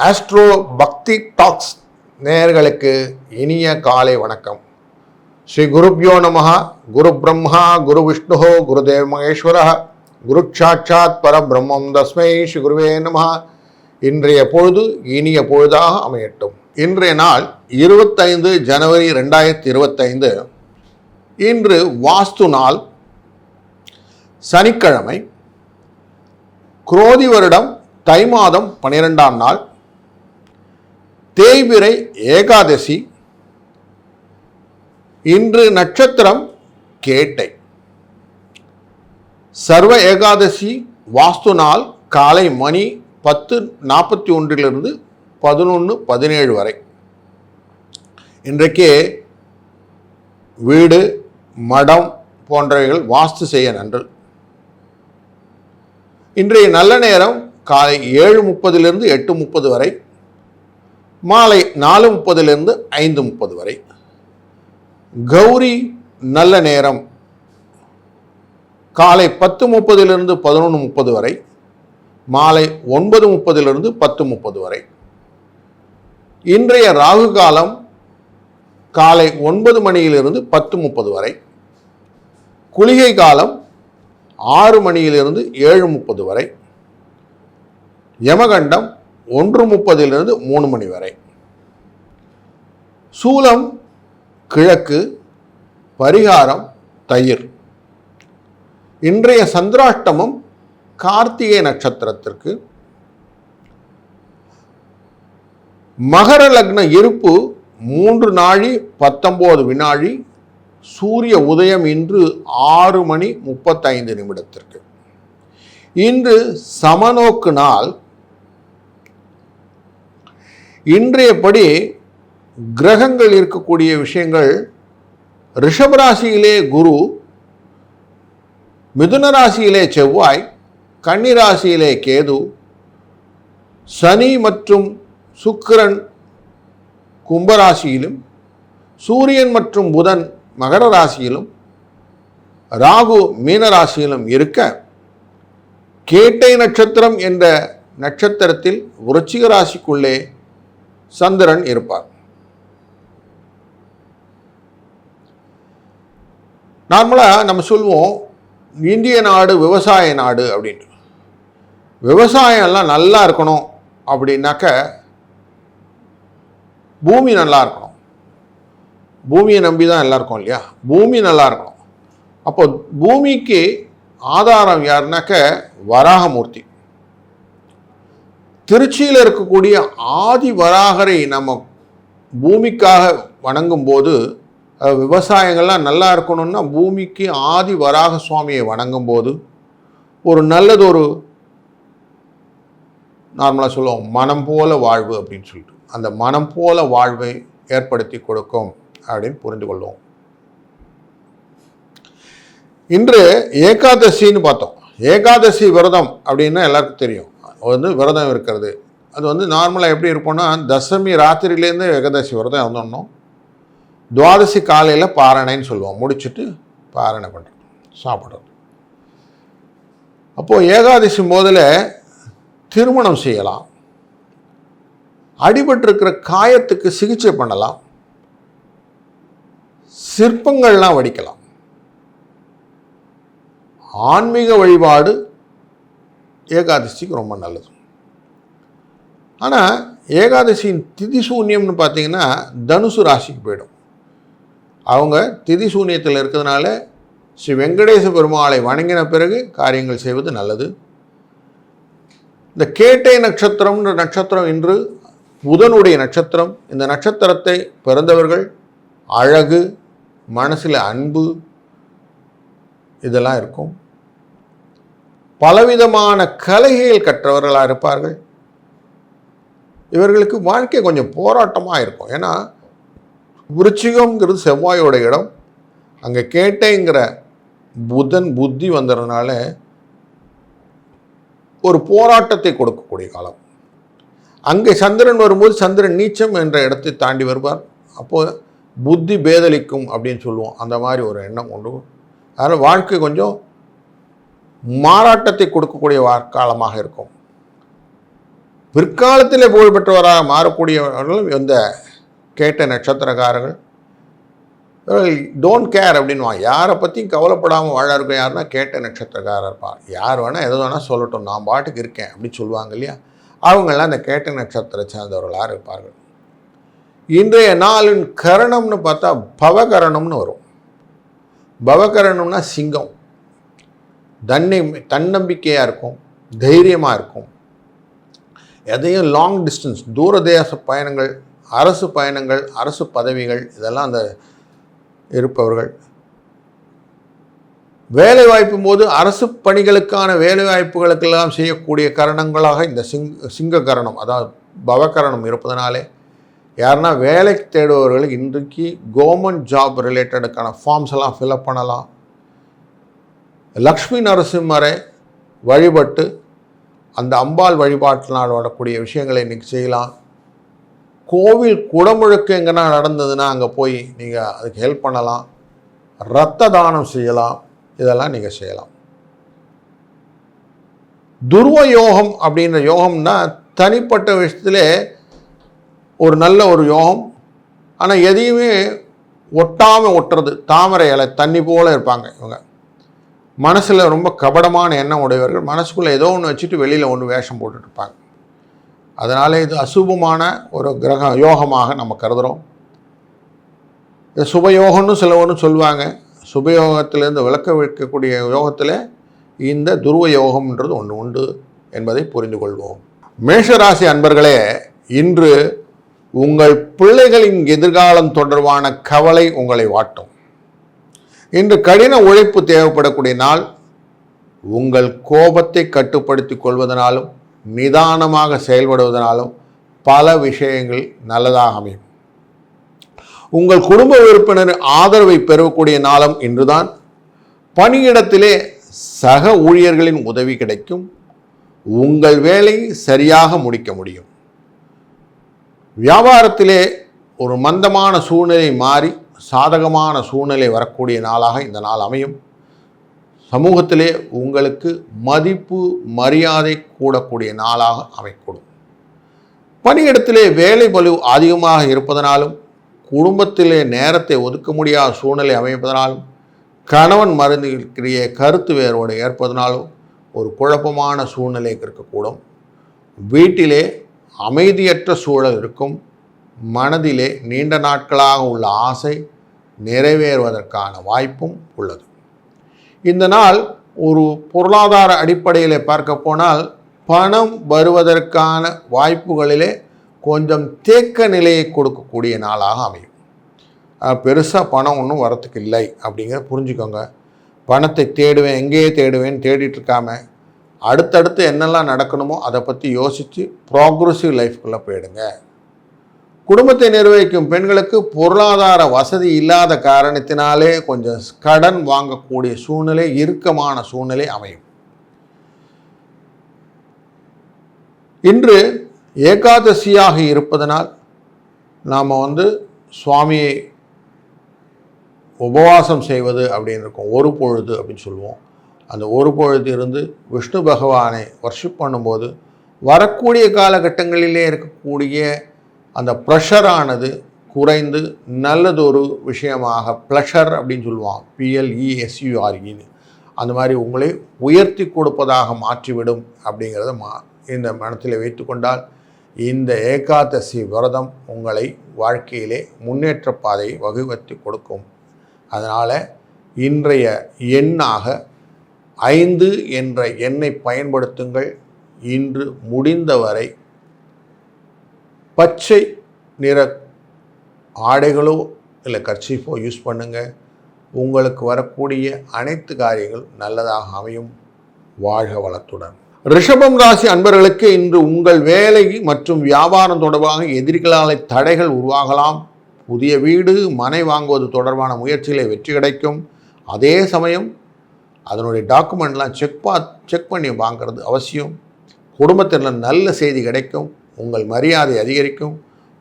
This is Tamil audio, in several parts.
ஆஸ்ட்ரோ பக்தி டாக்ஸ் நேயர்களுக்கு இனிய காலை வணக்கம். ஸ்ரீ குருப்யோ நமஹ. குரு பிரம்மா குரு விஷ்ணு குருதேவ மகேஸ்வர குரு சாட்சாத் பரபிரம்மம் தஸ்மை ஸ்ரீ குருவே நமஹ. இன்றைய பொழுது இனிய பொழுதாக அமையட்டும். இன்றைய நாள் 25 ஜனவரி 2025. இன்று வாஸ்து நாள், சனிக்கிழமை, குரோதி வருடம் தை மாதம் 12ஆம் நாள், தேய்பிறை ஏகாதசி. இன்று நட்சத்திரம் கேட்டை. சர்வ ஏகாதசி வாஸ்து நாள் காலை மணி 10:41 11:17 வரை. இன்றைக்கே வீடு மடம் போன்றவைகள் வாஸ்து செய்ய நன்று. இன்றைய நல்ல நேரம் காலை 7:30 8:30 வரை, மாலை 4:30 5:30 வரை. கௌரி நல்ல நேரம் காலை 10:30 11:30 வரை, மாலை 9:30 10:30 வரை. இன்றைய ராகு காலம் காலை 9 மணியிலிருந்து 10:30 வரை. குளிகை காலம் 6 மணியிலிருந்து 7:30 வரை. யமகண்டம் 1:30 3 மணி வரை. சூலம் கிழக்கு, பரிகாரம் தயிர். இன்றைய சந்திராஷ்டமம் கார்த்திகை நட்சத்திரத்திற்கு. மகர லக்ன இருப்பு 3 நாழி 19 வினாழி. சூரிய உதயம் இன்று 6:35. இன்று சமநோக்கு நாள். இன்றையபடி கிரகங்கள் இருக்கக்கூடிய விஷயங்கள்: ரிஷபராசியிலே குரு, மிதுன ராசியிலே செவ்வாய், கன்னி ராசியிலே கேது, சனி மற்றும் சுக்கிரன் கும்பராசியிலும், சூரியன் மற்றும் புதன் மகர ராசியிலும், ராகு மீன ராசியிலும் இருக்க, கேட்டை நட்சத்திரம் என்ற நட்சத்திரத்தில் விருச்சிக ராசிக்குள்ளே சந்திரன் இருப்பார். நார்மலாக நம்ம சொல்லுவோம் இந்திய நாடு விவசாய நாடு அப்படின்ட்டு. விவசாயம் எல்லாம் நல்லா இருக்கணும் அப்படின்னாக்க பூமி நல்லா இருக்கணும். பூமியை நம்பி தான் எல்லாம் இருக்கும் இல்லையா? பூமி நல்லா இருக்கணும். அப்போ பூமிக்கு ஆதாரம் யாருனாக்க வராகமூர்த்தி. திருச்சியில் இருக்கக்கூடிய ஆதி வராகரை நம்ம பூமிக்காக வணங்கும் போது, விவசாயங்கள்லாம் நல்லா இருக்கணும்னா பூமிக்கு ஆதி வராக சுவாமியை வணங்கும் போது ஒரு நல்லதொரு, நார்மலாக சொல்லுவோம் மனம் போல வாழ்வு அப்படின்னு சொல்லிட்டு, அந்த மனம் போல வாழ்வை ஏற்படுத்தி கொடுக்கும் அப்படின்னு புரிந்து கொள்வோம். இன்று ஏகாதசின்னு பார்த்தோம். ஏகாதசி விரதம் அப்படின்னா எல்லாருக்கும் தெரியும். விரதம் இருக்கிறது அது நார்மலாக எப்படி இருப்போம்னா, தசமி ராத்திரியிலேருந்து ஏகாதசி விரதம் இருந்தோம். துவாதசி காலையில் பாரணைன்னு சொல்லுவோம். முடிச்சுட்டு பாரணை பண்ணுறது, சாப்பிட்றது. அப்போது ஏகாதசி முதல்ல திருமணம் செய்யலாம், அடிபட்டிருக்கிற காயத்துக்கு சிகிச்சை பண்ணலாம், சிற்பங்கள்லாம் வடிக்கலாம். ஆன்மீக வழிபாடு ஏகாதசிக்கு ரொம்ப நல்லது. ஆனால் ஏகாதசியின் திதி சூன்யம்னு பார்த்தீங்கன்னா தனுசு ராசிக்கு போயிடும். அவங்க திதி சூன்யத்தில் இருக்கிறதுனால ஸ்ரீ வெங்கடேச பெருமாளை வணங்கின பிறகு காரியங்கள் செய்வது நல்லது. இந்த கேட்டை நட்சத்திரம்ன்ற நட்சத்திரம் இன்று புதனுடைய நட்சத்திரம். இந்த நட்சத்திரத்தை பிறந்தவர்கள் அழகு, மனசில் அன்பு இதெல்லாம் இருக்கும். பலவிதமான கலைகள் கற்றவர்களாக இருப்பார்கள். இவர்களுக்கு வாழ்க்கை கொஞ்சம் போராட்டமாக இருக்கும். ஏன்னா விருச்சிகம்ங்கிறது செவ்வாயோட இடம். அங்கே கேட்டைங்கிற புதன் புத்தி வந்ததுனால ஒரு போராட்டத்தை கொடுக்கக்கூடிய காலம். அங்கே சந்திரன் வரும்போது சந்திரன் நீச்சம் என்ற இடத்தை தாண்டி வருவார். அப்போது புத்தி பேதலிக்கும் அப்படின்னு சொல்லுவோம். அந்த மாதிரி ஒரு எண்ணம் உண்டு. அதனால் வாழ்க்கை கொஞ்சம் மாறாட்டத்தை கொடுக்கக்கூடிய காலமாக இருக்கும். பிற்காலத்திலே புகழ்பெற்றவராக மாறக்கூடியவர்களும் இந்த கேட்ட நட்சத்திரக்காரர்கள். டோன்ட் கேர் அப்படின்வாங்க. யாரை பற்றியும் கவலைப்படாமல் வாழ இருக்கும் யாருன்னா கேட்ட நட்சத்திரக்காரர் இருப்பார். யார் வேணால் எது வேணால் சொல்லட்டும், நான் பாட்டுக்கு இருக்கேன் அப்படின்னு சொல்லுவாங்க இல்லையா, அவங்கெல்லாம் இந்த கேட்ட நட்சத்திர சேர்ந்தவர்களாக இருப்பார்கள். இன்றைய நாளின் கரணம்னு பார்த்தா பவகரணம்னு வரும். பவகரணம்னா சிங்கம். தன்னம்பிக்கையாக இருக்கும், தைரியமாக இருக்கும். எதையும் லாங் டிஸ்டன்ஸ் தூரதேச பயணங்கள், அரசு பயணங்கள், அரசு பதவிகள் இதெல்லாம் அந்த இருப்பவர்கள். வேலைவாய்ப்பு போது அரசு பணிகளுக்கான வேலைவாய்ப்புகளுக்கெல்லாம் செய்யக்கூடிய கரணங்களாக இந்த சிங்க கரணம், அதாவது பவகரணம் இருப்பதனாலே யாருன்னா வேலை தேடுபவர்கள் இன்றைக்கு கவர்மெண்ட் ஜாப் ரிலேட்டடுக்கான ஃபார்ம்ஸ் எல்லாம் ஃபில்அப் பண்ணலாம். லக்ஷ்மி நரசிம்மரை வழிபட்டு அந்த அம்பாள் வழிபாட்டினால் வரக்கூடிய விஷயங்களை இன்றைக்கி செய்யலாம். கோவில் குடமுழுக்கு எங்கன்னா நடந்ததுன்னா அங்கே போய் நீங்கள் அதுக்கு ஹெல்ப் பண்ணலாம். இரத்த தானம் செய்யலாம். இதெல்லாம் நீங்கள் செய்யலாம். துருவ யோகம் அப்படின்ற யோகம்னா தனிப்பட்ட விஷயத்திலே ஒரு நல்ல ஒரு யோகம். ஆனால் எதையுமே ஒட்டாமல் ஒட்டுறது, தாமரை இலை தண்ணி போல் இருப்பாங்க இவங்க. மனசில் ரொம்ப கபடமான எண்ணம் உடையவர்கள். மனசுக்குள்ளே ஏதோ ஒன்று வச்சுட்டு வெளியில் ஒன்று வேஷம் போட்டுட்ருப்பாங்க. அதனால் இது அசுபமான ஒரு கிரக யோகமாக நம்ம கருதுகிறோம். இது சுபயோகம்னு சிலவன்னு சொல்லுவாங்க. சுபயோகத்திலேருந்து விளக்க வைக்கக்கூடிய யோகத்தில் இந்த துருவ யோகம்ன்றது ஒன்று உண்டு என்பதை புரிந்து கொள்வோம். மேஷராசி அன்பர்களே, இன்று உங்கள் பிள்ளைகளின் எதிர்காலம் தொடர்பான கவலை உங்களை வாட்டும். இன்று கடின உழைப்பு தேவைப்படக்கூடிய நாள். உங்கள் கோபத்தை கட்டுப்படுத்திக் கொள்வதனாலும் நிதானமாக செயல்படுவதனாலும் பல விஷயங்கள் நல்லதாக அமையும். உங்கள் குடும்ப உறுப்பினர் ஆதரவை பெறக்கூடிய நாளும் இன்றுதான். பணியிடத்திலே சக ஊழியர்களின் உதவி கிடைக்கும். உங்கள் வேலையை சரியாக முடிக்க முடியும். வியாபாரத்திலே ஒரு மந்தமான சூழ்நிலை மாறி சாதகமான சூழ்நிலை வரக்கூடிய நாளாக இந்த நாள் அமையும். சமூகத்திலே உங்களுக்கு மதிப்பு மரியாதை கூடக்கூடிய நாளாக அமைக்கூடும். பணியிடத்திலே வேலை பளு அதிகமாக இருப்பதனாலும் குடும்பத்திலே நேரத்தை ஒதுக்க முடியாத சூழ்நிலை அமைப்பதனாலும் கணவன் மருந்துக்கிடையே கருத்து வேறுபாடு ஏற்பதனாலும் ஒரு குழப்பமான சூழ்நிலை இருக்கக்கூடும். வீட்டிலே அமைதியற்ற சூழல் இருக்கும். மனதிலே நீண்ட நாட்களாக உள்ள ஆசை நிறைவேறுவதற்கான வாய்ப்பும் உள்ளது. இந்த நாள் ஒரு பொருளாதார அடிப்படையில் பார்க்க போனால் பணம் வருவதற்கான வாய்ப்புகளிலே கொஞ்சம் தேக்க நிலையை கொடுக்கக்கூடிய நாளாக அமையும். பெருசாக பணம் ஒன்றும் வரத்துக்கு இல்லை அப்படிங்கிறத புரிஞ்சுக்கோங்க. பணத்தை தேடுவேன், எங்கேயே தேடுவேன்னு தேடிட்டு இருக்காம அடுத்தடுத்து என்னெல்லாம் நடக்கணுமோ அதை பற்றி யோசித்து ப்ராக்ரெசிவ் லைஃப்குள்ளே போயிடுங்க. குடும்பத்தை நிர்வகிக்கும் பெண்களுக்கு பொருளாதார வசதி இல்லாத காரணத்தினாலே கொஞ்சம் கடன் வாங்கக்கூடிய சூழ்நிலை, இறுக்கமான சூழ்நிலை அமையும். இன்று ஏகாதசியாக இருப்பதனால் நாம் சுவாமியை உபவாசம் செய்வது அப்படின்னு இருக்கும். ஒரு பொழுது அப்படின்னு சொல்லுவோம். அந்த ஒரு பொழுது இருந்து விஷ்ணு பகவானை வர்ஷிப் பண்ணும்போது வரக்கூடிய காலகட்டங்களிலே இருக்கக்கூடிய அந்த ப்ரெஷரானது குறைந்து நல்லதொரு விஷயமாக ப்ளஷர் அப்படின்னு சொல்லுவாங்க, PLESUREன்னு அந்த மாதிரி உங்களை உயர்த்தி கொடுப்பதாக மாற்றிவிடும் அப்படிங்கிறத இந்த மனத்தில் வைத்து கொண்டால் இந்த ஏகாதசி விரதம் உங்களை வாழ்க்கையிலே முன்னேற்ற பாதையை வகுவத்தி கொடுக்கும். அதனால் இன்றைய எண்ணாக 5 என்ற எண்ணை பயன்படுத்துங்கள். இன்று முடிந்தவரை பச்சை நிற ஆடைகளோ இல்லை கர்ச்சீஃபோ யூஸ் பண்ணுங்கள். உங்களுக்கு வரக்கூடிய அனைத்து காரியங்கள் நல்லதாக அமையும். வாழ்க வளத்துடன். ரிஷபம் ராசி அன்பர்களுக்கு இன்று உங்கள் வேலை மற்றும் வியாபாரம் தொடர்பாக எதிரிகளால் தடைகள் உருவாகலாம். புதிய வீடு மனை வாங்குவது தொடர்பான முயற்சிகளை வெற்றி கிடைக்கும். அதே சமயம் அதனுடைய டாக்குமெண்ட்லாம் செக் பண்ணி வாங்கிறது அவசியம். குடும்பத்தில் நல்ல செய்தி கிடைக்கும். உங்கள் மரியாதை அதிகரிக்கும்.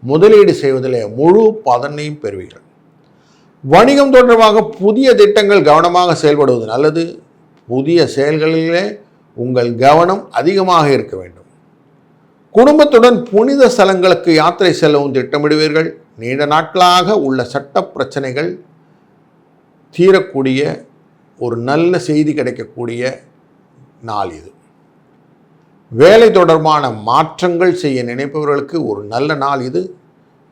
முதலீடு செய்வதிலே முழு பலனையும் பெறுவீர்கள். வணிகம் தொடர்பாக புதிய திட்டங்கள் கவனமாக செயல்படுவது நல்லது. புதிய செயல்களிலே உங்கள் கவனம் அதிகமாக இருக்க வேண்டும். குடும்பத்துடன் புனித ஸ்தலங்களுக்கு யாத்திரை செல்லவும் திட்டமிடுவீர்கள். நீண்ட நாட்களாக உள்ள சட்ட பிரச்சனைகள் தீரக்கூடிய ஒரு நல்ல செய்தி கிடைக்கக்கூடிய நாள் இது. வேலை தொடர்பான மாற்றங்கள் செய்ய நினைப்பவர்களுக்கு ஒரு நல்ல நாள் இது.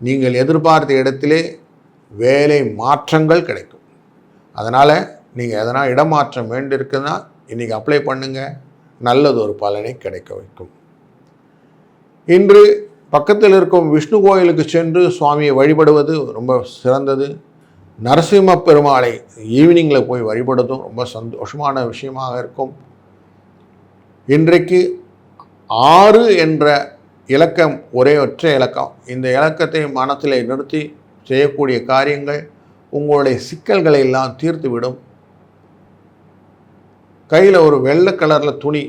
நீங்கள் எதிர்பார்த்த இடத்திலே வேலை மாற்றங்கள் கிடைக்கும். அதனால் நீங்கள் எதனா இடமாற்றம் வேண்டியிருக்குன்னா இன்றைக்கி அப்ளை பண்ணுங்கள், நல்லது ஒரு பலனை கிடைக்க வைக்கும். இன்று பக்கத்தில் இருக்கும் விஷ்ணு கோயிலுக்கு சென்று சுவாமியை வழிபடுவது ரொம்ப சிறந்தது. நரசிம்ம பெருமாளை ஈவினிங்கில் போய் வழிபடுவதும் ரொம்ப சந்தோஷமான விஷயமாக இருக்கும். இன்றைக்கு 6 என்ற இலக்கம் ஒரே ஒற்றை இலக்கம். இந்த இலக்கத்தை மனத்தில் நிறுத்தி செய்யக்கூடிய காரியங்கள் உங்களுடைய சிக்கல்களை எல்லாம் தீர்த்துவிடும். கையில் ஒரு வெள்ளை கலரில் துணி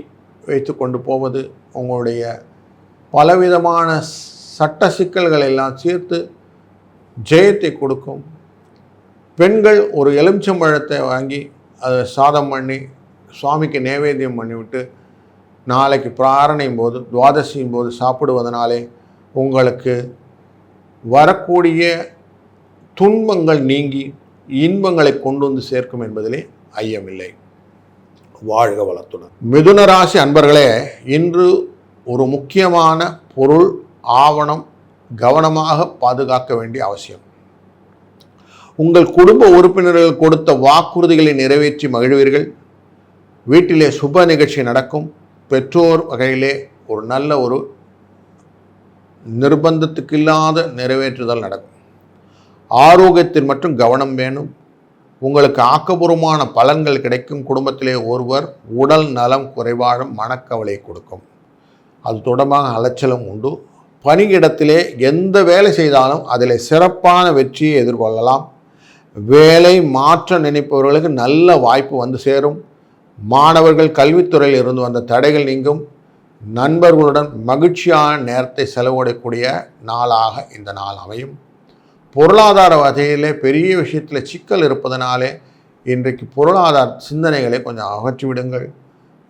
வைத்து கொண்டு போவது உங்களுடைய பலவிதமான சட்ட சிக்கல்களை எல்லாம் தீர்த்து ஜெயத்தை கொடுக்கும். பெண்கள் ஒரு எலுமிச்சம்பழத்தை வாங்கி அதை சாதம் பண்ணி சுவாமிக்கு நைவேத்தியம் பண்ணிவிட்டு நாளைக்கு பிராரணையும் போது துவாதசியும் போது சாப்பிடுவதனாலே உங்களுக்கு வரக்கூடிய துன்பங்கள் நீங்கி இன்பங்களை கொண்டு வந்து சேர்க்கும் என்பதிலே ஐயமில்லை. வாழ்க வளத்துடன். மிதுன ராசி அன்பர்களே, இன்று ஒரு முக்கியமான பொருள் ஆவணம் கவனமாக பாதுகாக்க வேண்டிய அவசியம். உங்கள் குடும்ப உறுப்பினர்கள் கொடுத்த வாக்குறுதிகளை நிறைவேற்றி மகிழ்வீர்கள். வீட்டிலே சுப நிகழ்ச்சி நடக்கும். பெற்றோர் வகையிலே ஒரு நல்ல ஒரு நிர்பந்தத்துக்கு இல்லாத நிறைவேற்றுதல் நடக்கும். ஆரோக்கியத்தில் மட்டும் கவனம் வேணும். உங்களுக்கு ஆக்கப்பூர்வமான பலன்கள் கிடைக்கும். குடும்பத்திலே ஒருவர் உடல் நலம் குறைபாடும் மனக்கவலை கொடுக்கும். அது தொடர்பாக அலைச்சலும் உண்டு. பணியிடத்திலே எந்த வேலை செய்தாலும் அதில் சிறப்பான வெற்றியை எதிர்கொள்ளலாம். வேலை மாற்ற நினைப்பவர்களுக்கு நல்ல வாய்ப்பு வந்து சேரும். மாணவர்கள் கல்வித்துறையில் இருந்து வந்த தடைகள் நீங்கும். நண்பர்களுடன் மகிழ்ச்சியான நேரத்தை செலவிடக்கூடிய நாளாக இந்த நாள் அமையும். பொருளாதார வகையிலே பெரிய விஷயத்தில் சிக்கல் இருப்பதனாலே இன்றைக்கு பொருளாதார சிந்தனைகளை கொஞ்சம் அகற்றிவிடுங்கள்.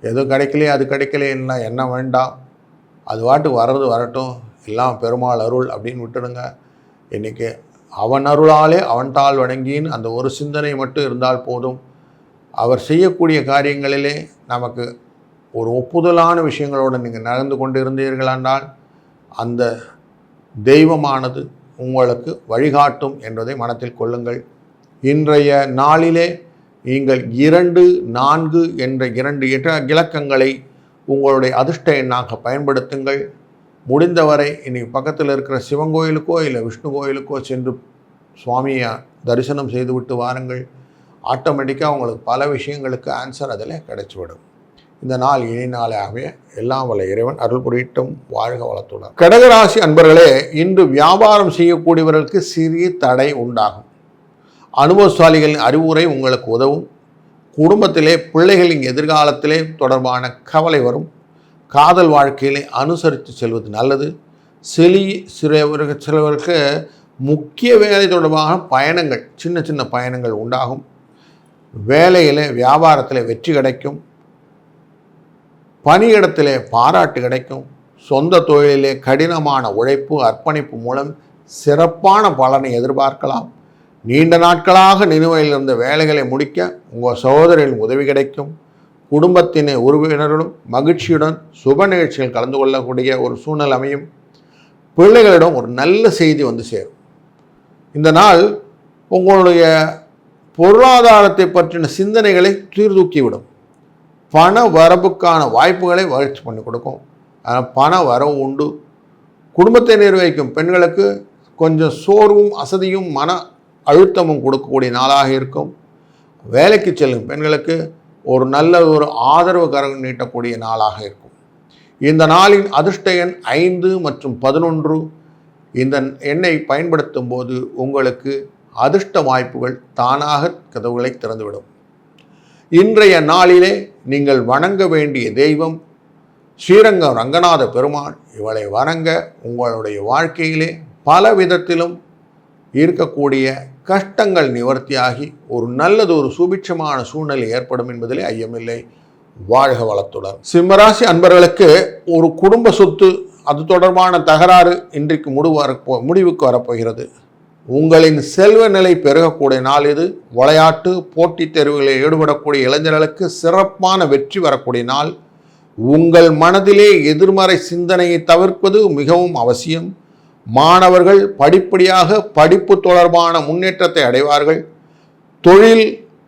எது கிடைக்கலையே அது கிடைக்கலைன்னா என்ன வேண்டாம், அது வாட்டு வர்றது வரட்டும், எல்லாம் பெருமாள் அருள் அப்படின்னு விட்டுடுங்க. இன்றைக்கி அவன் அருளாலே அவன்தாள் வணங்கின்னு அந்த ஒரு சிந்தனை மட்டும் இருந்தால் போதும். அவர் செய்யக்கூடிய காரியங்களிலே நமக்கு ஒரு ஒப்புதலான விஷயங்களோடு நீங்கள் நடந்து கொண்டு இருந்தீர்களானால் அந்த தெய்வமானது உங்களுக்கு வழிகாட்டும் என்பதை மனத்தில் கொள்ளுங்கள். இன்றைய நாளிலே நீங்கள் 2, 4 என்ற 2 இலக்கங்களை உங்களுடைய அதிர்ஷ்ட எண்ணாக பயன்படுத்துங்கள். முடிந்தவரை இனி பக்கத்தில் இருக்கிற சிவன் கோயிலுக்கோ இல்லை விஷ்ணு கோயிலுக்கோ சென்று சுவாமியை தரிசனம் செய்துவிட்டு வாருங்கள். ஆட்டோமேட்டிக்காக உங்களுக்கு பல விஷயங்களுக்கு ஆன்சர் அதில் கிடைச்சிவிடும். இந்த நாள் இனி நாளாகவே எல்லாம் வல்ல இறைவன் அருள் புரியட்டும். வாழ்க வளத்துடன். கடகராசி அன்பர்களே, இன்று வியாபாரம் செய்யக்கூடியவர்களுக்கு சிறிய தடை உண்டாகும். அனுபவசாலிகளின் அறிவுரை உங்களுக்கு உதவும். குடும்பத்திலே பிள்ளைகளின் எதிர்காலத்திலே தொடர்பான கவலை வரும். காதல் வாழ்க்கையிலே அனுசரித்து செல்வது நல்லது. சிலவருக்கு முக்கிய வேலை தொடர்பான பயணங்கள், சின்ன சின்ன பயணங்கள் உண்டாகும். வேலையிலே வியாபாரத்தில் வெற்றி கிடைக்கும். பணியிடத்திலே பாராட்டு கிடைக்கும். சொந்த தொழிலிலே கடினமான உழைப்பு அர்ப்பணிப்பு மூலம் சிறப்பான பலனை எதிர்பார்க்கலாம். நீண்ட நாட்களாக நிலுவையில் இருந்த வேலைகளை முடிக்க உங்கள் சகோதரின் உதவி கிடைக்கும். குடும்பத்தினை உறவினர்களும் மகிழ்ச்சியுடன் சுப நிகழ்ச்சிகள் கலந்து கொள்ளக்கூடிய ஒரு சூழ்நிலை அமையும். பிள்ளைகளிடம் ஒரு நல்ல செய்தி வந்து சேரும். இந்த நாள் உங்களுடைய பொருளாதாரத்தை பற்றின சிந்தனைகளை சீர்தூக்கிவிடும். பண வரவுக்கான வாய்ப்புகளை வளர்ச்சி பண்ணி கொடுக்கும். பண வரவு உண்டு. குடும்பத்தை நிர்வகிக்கும் பெண்களுக்கு கொஞ்சம் சோர்வும் அசதியும் மன அழுத்தமும் கொடுக்கக்கூடிய நாளாக இருக்கும். வேலைக்கு செல்லும் பெண்களுக்கு ஒரு நல்ல ஒரு ஆதரவு கரம் நீட்டக்கூடிய நாளாக இருக்கும். இந்த நாளின் அதிர்ஷ்ட எண் 5 மற்றும் 11. இந்த எண்ணை பயன்படுத்தும் போது உங்களுக்கு அதிர்ஷ்ட வாய்ப்புகள் தானாக கதவுகளை திறந்துவிடும். இன்றைய நாளிலே நீங்கள் வணங்க வேண்டிய தெய்வம் ஸ்ரீரங்கம் ரங்கநாத பெருமாள். இவளை வணங்க உங்களுடைய வாழ்க்கையிலே பல விதத்திலும் இருக்கக்கூடிய கஷ்டங்கள் நிவர்த்தியாகி ஒரு நல்லது ஒரு சுபிட்சமான சூழ்நிலை ஏற்படும் என்பதிலே ஐயமில்லை. வாழ்க வளத்துடன். சிம்மராசி அன்பர்களுக்கு ஒரு குடும்ப சொத்து அது தொடர்பான தகராறு இன்றைக்கு முடிவுக்கு வரப்போகிறது. உங்களின் செல்வ நிலை பெருகக்கூடிய நாள் இது. விளையாட்டு போட்டித் தேர்வுகளில் ஈடுபடக்கூடிய இளைஞர்களுக்கு சிறப்பான வெற்றி வரக்கூடிய நாள். உங்கள் மனதிலே எதிர்மறை சிந்தனையை தவிர்ப்பது மிகவும் அவசியம். மாணவர்கள் படிப்படியாக படிப்பு தொடர்பான முன்னேற்றத்தை அடைவார்கள். தொழில்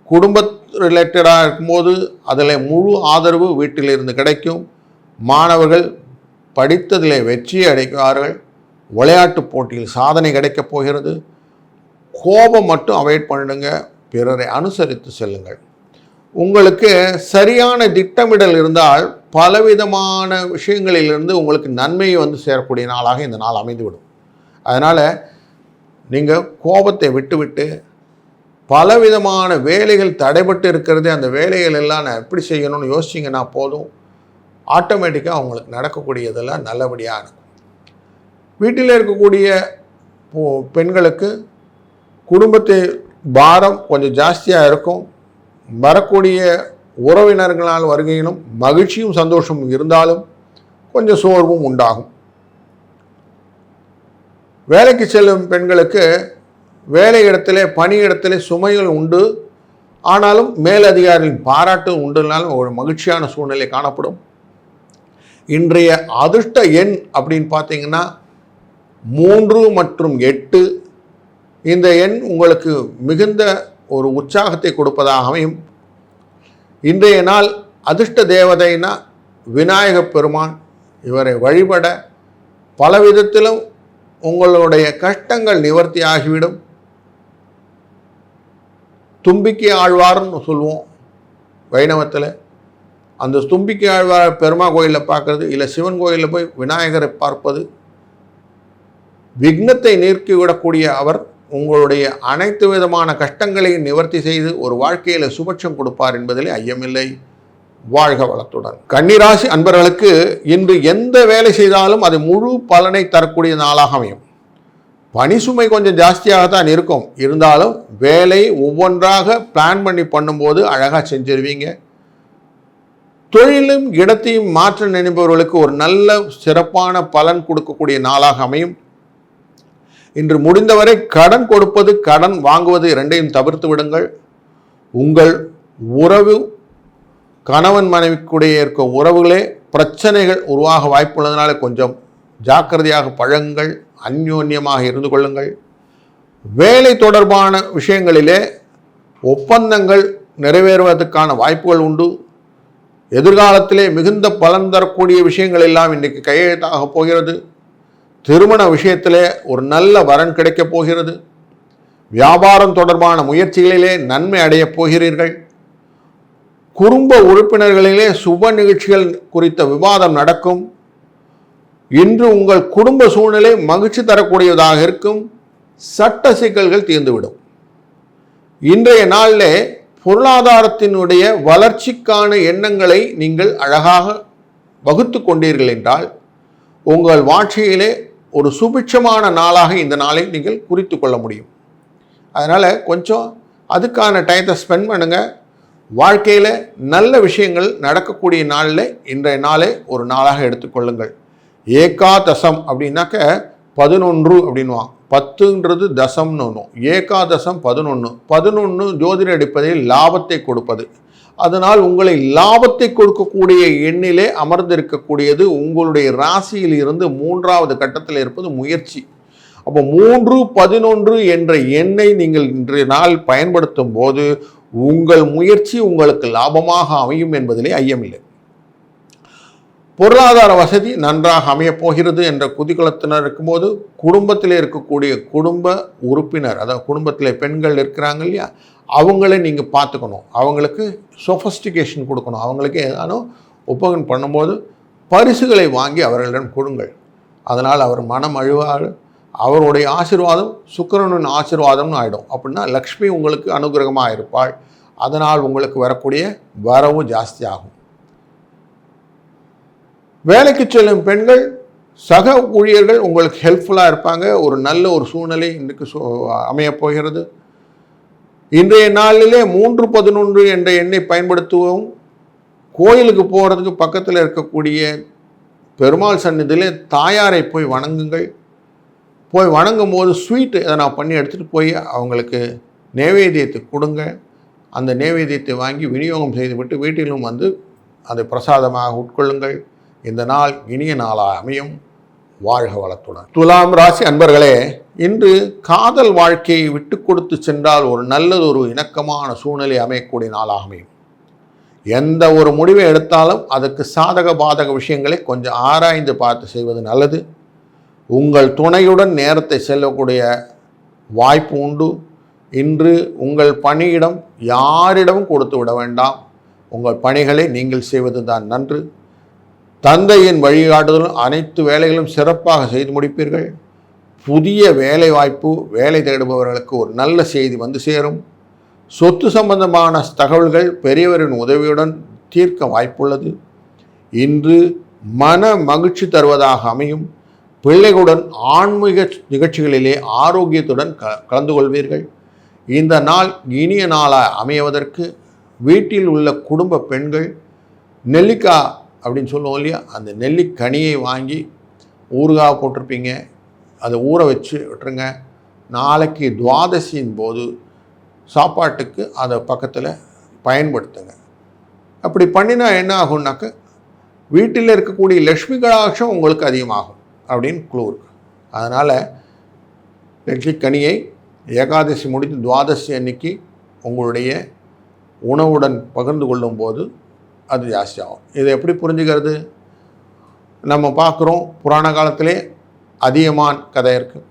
குடும்ப ரிலேட்டடாக இருக்கும்போது அதில் முழு ஆதரவு வீட்டிலிருந்து கிடைக்கும். மாணவர்கள் படித்ததிலே வெற்றியை அடைவார்கள். விளையாட்டு போட்டியில் சாதனை கிடைக்கப் போகிறது. கோபம் மட்டும் அவாய்ட் பண்ணிடுங்க, பிறரை அனுசரித்து செல்லுங்கள். உங்களுக்கு சரியான திட்டமிடல் இருந்தால் பலவிதமான விஷயங்களிலிருந்து உங்களுக்கு நன்மையை சேரக்கூடிய நாளாக இந்த நாள் அமைந்துவிடும். அதனால் நீங்கள் கோபத்தை விட்டுவிட்டு பலவிதமான வேலைகள் தடைபட்டு இருக்கிறது, அந்த வேலைகள் எல்லாம் நான் எப்படி செய்யணும்னு யோசிச்சிங்கன்னா போதும், ஆட்டோமேட்டிக்காக அவங்களுக்கு நடக்கக்கூடியதெல்லாம் நல்லபடியாக இருக்கும். வீட்டில் இருக்கக்கூடிய பெண்களுக்கு குடும்பத்தை பாரம் கொஞ்சம் ஜாஸ்தியாக இருக்கும். வரக்கூடிய உறவினர்களால் வருகையிலும் மகிழ்ச்சியும் சந்தோஷமும் இருந்தாலும் கொஞ்சம் சோர்வும் உண்டாகும். வேலைக்கு செல்லும் பெண்களுக்கு வேலை இடத்திலே பணியிடத்திலே சுமைகள் உண்டு. ஆனாலும் மேலதிகாரிகளின் பாராட்டு உண்டுனாலும் ஒரு மகிழ்ச்சியான சூழ்நிலை காணப்படும். இன்றைய அதிர்ஷ்ட எண் அப்படின்னு பார்த்தீங்கன்னா 3 மற்றும் 8. இந்த எண் உங்களுக்கு மிகுந்த ஒரு உற்சாகத்தை கொடுப்பதாக அமையும். இன்றைய நாள் அதிர்ஷ்ட தேவதைனா விநாயக பெருமான். இவரை வழிபட பலவிதத்திலும் உங்களுடைய கஷ்டங்கள் நிவர்த்தி ஆகிவிடும். தும்பிக்கை ஆழ்வார்னு சொல்லுவோம் வைணவத்தில். அந்த தும்பிக்கை ஆழ்வார் பெருமா கோயிலில் பார்க்கறது, இல்லை சிவன் கோயிலில் போய் விநாயகரை பார்ப்பது, விக்னத்தை நீக்கிவிடக்கூடிய அவர் உங்களுடைய அனைத்து விதமான கஷ்டங்களையும் நிவர்த்தி செய்து ஒரு வாழ்க்கையில் சுபட்சம் கொடுப்பார் என்பதிலே ஐயமில்லை. வாழ்க வளத்துடன். கன்னிராசி அன்பர்களுக்கு இன்று எந்த வேலை செய்தாலும் அது முழு பலனை தரக்கூடிய நாளாக அமையும். பணி சுமை கொஞ்சம் ஜாஸ்தியாக தான் இருக்கும், இருந்தாலும் வேலை ஒவ்வொன்றாக பிளான் பண்ணி பண்ணும்போது அழகாக செஞ்சிருவீங்க. தொழிலும் இடத்தையும் மாற்ற நினைப்பவர்களுக்கு ஒரு நல்ல சிறப்பான பலன் கொடுக்கக்கூடிய நாளாக அமையும். இன்று முடிந்தவரை கடன் கொடுப்பது கடன் வாங்குவது இரண்டையும் தவிர்த்து விடுங்கள். உங்கள் உறவு கணவன் மனைவிக்குடைய இருக்க உறவுகளே பிரச்சனைகள் உருவாக வாய்ப்புள்ளதுனால கொஞ்சம் ஜாக்கிரதையாக பழகுங்கள், அந்யோன்யமாக இருந்து கொள்ளுங்கள். வேலை தொடர்பான விஷயங்களிலே ஒப்பந்தங்கள் நிறைவேறுவதற்கான வாய்ப்புகள் உண்டு. எதிர்காலத்திலே மிகுந்த பலன் தரக்கூடிய விஷயங்கள் எல்லாம் இன்றைக்கு கையெழுத்தாக போகிறது. திருமண விஷயத்திலே ஒரு நல்ல வரன் கிடைக்கப் போகிறது. வியாபாரம் தொடர்பான முயற்சிகளிலே நன்மை அடையப் போகிறீர்கள். குடும்ப உறுப்பினர்களிலே சுப நிகழ்ச்சிகள் குறித்த விவாதம் நடக்கும். இன்று உங்கள் குடும்ப சூழ்நிலை மகிழ்ச்சி தரக்கூடியதாக இருக்கும். சட்ட சிக்கல்கள் தீர்ந்துவிடும். இன்றைய நாளிலே பொருளாதாரத்தினுடைய வளர்ச்சிக்கான எண்ணங்களை நீங்கள் அழகாக வகுத்து கொண்டீர்கள் என்றால் உங்கள் வாழ்க்கையிலே ஒரு சுபிட்சமான நாளாக இந்த நாளை நீங்கள் குறித்து கொள்ள முடியும். அதனால் கொஞ்சம் அதுக்கான டயத்தை ஸ்பெண்ட் பண்ணுங்கள். வாழ்க்கையில் நல்ல விஷயங்கள் நடக்கக்கூடிய நாளில் இன்றைய நாளை ஒரு நாளாக எடுத்துக்கொள்ளுங்கள். ஏகாதசம் அப்படின்னாக்க 11 அப்படின்வான். 10ன்றது தசம்னு ஒன்றும். ஏகாதசம் 11 ஜோதிட அடிப்படையில் லாபத்தை கொடுப்பது. அதனால் உங்களை லாபத்தை கொடுக்கக்கூடிய எண்ணிலே அமர்ந்திருக்கக்கூடியது உங்களுடைய ராசியில் இருந்து 3வது கட்டத்தில் இருப்பது முயற்சி. அப்போ 3, 11 என்ற எண்ணை நீங்கள் இன்றைய நாள் பயன்படுத்தும் போது உங்கள் முயற்சி உங்களுக்கு லாபமாக அமையும் என்பதிலே ஐயமில்லை. பொருளாதார வசதி நன்றாக அமையப் போகிறது என்ற குதிகுலத்தினர் இருக்கும்போது குடும்பத்தில் இருக்கக்கூடிய குடும்ப உறுப்பினர், அதாவது குடும்பத்தில் பெண்கள் இருக்கிறாங்க இல்லையா, அவங்கள நீங்கள் பார்த்துக்கணும். அவங்களுக்கு சொஃபஸ்டிகேஷன் கொடுக்கணும். அவங்களுக்கு ஏதானும் ஒப்பகம் பண்ணும்போது பரிசுகளை வாங்கி அவர்களிடம் கொடுங்கள். அதனால் அவர் மனம் அழுவார். அவருடைய ஆசீர்வாதம் சுக்கிரனின் ஆசீர்வாதம்னு ஆகிடும். அப்படின்னா லக்ஷ்மி உங்களுக்கு அனுகிரகமாக இருப்பாள். அதனால் உங்களுக்கு வரக்கூடிய வரவு ஜாஸ்தி ஆகும். வேலைக்கு செல்லும் பெண்கள் சக ஊழியர்கள் உங்களுக்கு ஹெல்ப்ஃபுல்லாக இருப்பாங்க. ஒரு நல்ல ஒரு சூழ்நிலை இன்றைக்கு அமையப் போகிறது. இன்றைய நாளிலே 3, 11 என்ற எண்ணை பயன்படுத்துவோம். கோயிலுக்கு போகிறதுக்கு பக்கத்தில் இருக்கக்கூடிய பெருமாள் சந்நிதியிலே தாயாரை போய் வணங்குங்கள். போய் வணங்கும் போது ஸ்வீட்டு எதனா பண்ணி எடுத்துகிட்டு போய் அவங்களுக்கு நைவேத்தியத்தை கொடுங்க. அந்த நைவேத்தியத்தை வாங்கி விநியோகம் செய்துவிட்டு வீட்டிலும் வந்து அதை பிரசாதமாக உட்கொள்ளுங்கள். இந்த நாள் இனிய நாளாக அமையும். வாழ்க வளத்துடன். துலாம் ராசி அன்பர்களே, இன்று காதல் வாழ்க்கையை விட்டு கொடுத்து சென்றால் ஒரு நல்லதொரு இணக்கமான சூழ்நிலை அமையக்கூடிய நாளாக அமையும். எந்த ஒரு முடிவை எடுத்தாலும் அதற்கு சாதக பாதக விஷயங்களை கொஞ்சம் ஆராய்ந்து பார்த்து செய்வது நல்லது. உங்கள் துணையுடன் நேரத்தை செல்லக்கூடிய வாய்ப்பு உண்டு. இன்று உங்கள் பணியிடம் யாரிடமும் கொடுத்து விட வேண்டாம். உங்கள் பணிகளை நீங்கள் செய்வது தான் நன்று. தந்தையின் வழிகாட்டுதலும் அனைத்து வேலைகளும் சிறப்பாக செய்து முடிப்பீர்கள். புதிய வேலை வாய்ப்பு, வேலை தேடுபவர்களுக்கு ஒரு நல்ல செய்தி வந்து சேரும். சொத்து சம்பந்தமான தகவல்கள் பெரியவரின் உதவியுடன் தீர்க்க வாய்ப்புள்ளது. இன்று மன மகிழ்ச்சி தருவதாக அமையும். பிள்ளைகளுடன் ஆன்மீக நிகழ்ச்சிகளிலே ஆரோக்கியத்துடன் கலந்து கொள்வீர்கள். இந்த நாள் இனிய நாளாக அமைவதற்கு வீட்டில் உள்ள குடும்ப பெண்கள் நெல்லிக்காய் அப்படின்னு சொல்லுவோம் இல்லையா, அந்த நெல்லிக்கனியை வாங்கி ஊறுகாய் போட்டிருப்பீங்க, அதை ஊற வச்சு விட்டுருங்க. நாளைக்கு துவாதசியின் போது சாப்பாட்டுக்கு அதை பக்கத்தில் பயன்படுத்துங்க. அப்படி பண்ணினா என்ன ஆகும்னாக்க வீட்டில் இருக்கக்கூடிய லக்ஷ்மி கடாட்சம் உங்களுக்கு அதிகமாகும் அப்படின்னு க்ளூ இருக்கு. அதனால் நெல்லிக்கனியை ஏகாதசி முடித்து துவாதசி அன்னைக்கு உங்களுடைய உணவுடன் பகிர்ந்து கொள்ளும்போது அது ஜாஸ்தியாகும். இதை எப்படி புரிஞ்சுக்கிறது? நம்ம பார்க்குறோம், புராண காலத்திலே அதியமான் கதை இருக்குது.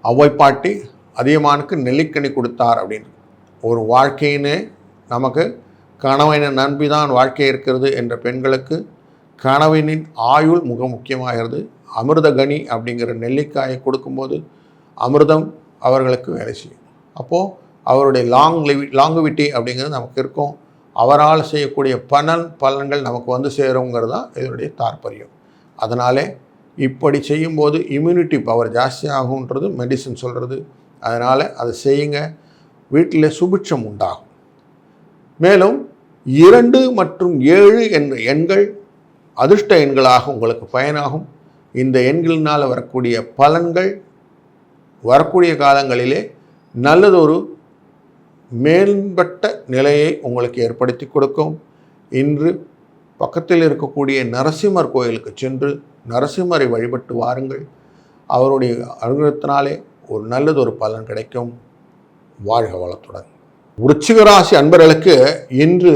ஔவை பாட்டி அதியமானுக்கு நெல்லிக்கனி கொடுத்தார் அப்படின்னு. ஒரு வாழ்க்கையினே நமக்கு கணவனை நம்பிதான் வாழ்க்கை இருக்கிறது என்ற பெண்களுக்கு கணவனின் ஆயுள் மிக முக்கியமாகிறது. அமிர்தகனி அப்படிங்கிற நெல்லிக்காயை கொடுக்கும்போது அமிர்தம் அவர்களுக்கு வேலை செய்யும். அப்போது அவருடைய லாங்குவிட்டி அப்படிங்கிறது நமக்கு இருக்கும். அவரால் செய்யக்கூடிய பலன்கள் நமக்கு வந்து சேருங்கிறது தான் இதனுடைய தாற்பயம். அதனாலே இப்படி செய்யும்போது இம்யூனிட்டி பவர் ஜாஸ்தி ஆகுன்றது மெடிசன் சொல்கிறது. அதனால் அதை செய்யுங்க. வீட்டில் சுபிட்சம் உண்டாகும். மேலும் 2 மற்றும் 7 என்ற எண்கள் அதிர்ஷ்ட எண்களாக உங்களுக்கு பயனாகும். இந்த எண்களினால் வரக்கூடிய பலன்கள் வரக்கூடிய காலங்களிலே நல்லதொரு மேம்பட்ட நிலையை உங்களுக்கு ஏற்படுத்தி கொடுக்கும். இன்று பக்கத்தில் இருக்கக்கூடிய நரசிம்மர் கோயிலுக்கு சென்று நரசிம்மரை வழிபட்டு வாருங்கள். அவருடைய அனுகிரகத்தினாலே ஒரு நல்லதொரு பலன் கிடைக்கும். வாழ்க வளத்துடன். விருச்சிக ராசி அன்பர்களுக்கு இன்று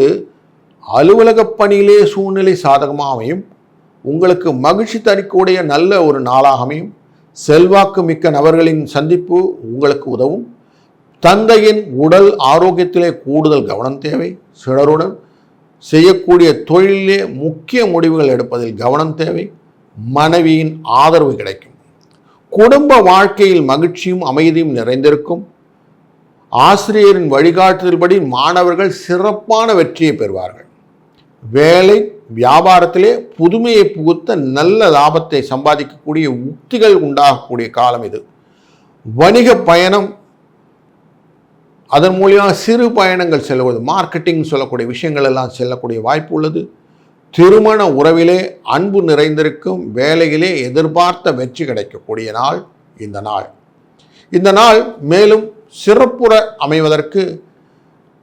அலுவலக பணியிலே சூழ்நிலை சாதகமாக அமையும். உங்களுக்கு மகிழ்ச்சி தரக்கூடிய நல்ல ஒரு நாளாக அமையும். செல்வாக்கு மிக்க நபர்களின் சந்திப்பு உங்களுக்கு உதவும். தந்தையின் உடல் ஆரோக்கியத்திலே கூடுதல் கவனம் தேவை. சிலருடன் செய்யக்கூடிய தொழிலே முக்கிய முடிவுகள் எடுப்பதில் கவனம் தேவை. மனைவியின் ஆதரவு கிடைக்கும். குடும்ப வாழ்க்கையில் மகிழ்ச்சியும் அமைதியும் நிறைந்திருக்கும். ஆசிரியரின் வழிகாட்டுதல்படி மாணவர்கள் சிறப்பான வெற்றியை பெறுவார்கள். வேலை வியாபாரத்திலே புதுமையை புகுத்த நல்ல லாபத்தை சம்பாதிக்கக்கூடிய உத்திகள் உண்டாகக்கூடிய காலம் இது. வணிக பயணம், அதன் மூலியமாக சிறு பயணங்கள் செல்வது, மார்க்கெட்டிங் சொல்லக்கூடிய விஷயங்கள் எல்லாம் செல்லக்கூடிய வாய்ப்பு உள்ளது. திருமண உறவிலே அன்பு நிறைந்திருக்கும். வேலையிலே எதிர்பார்த்த வெற்றி கிடைக்கக்கூடிய நாள் இந்த நாள். இந்த நாள் மேலும் சிறப்புற அமைவதற்கு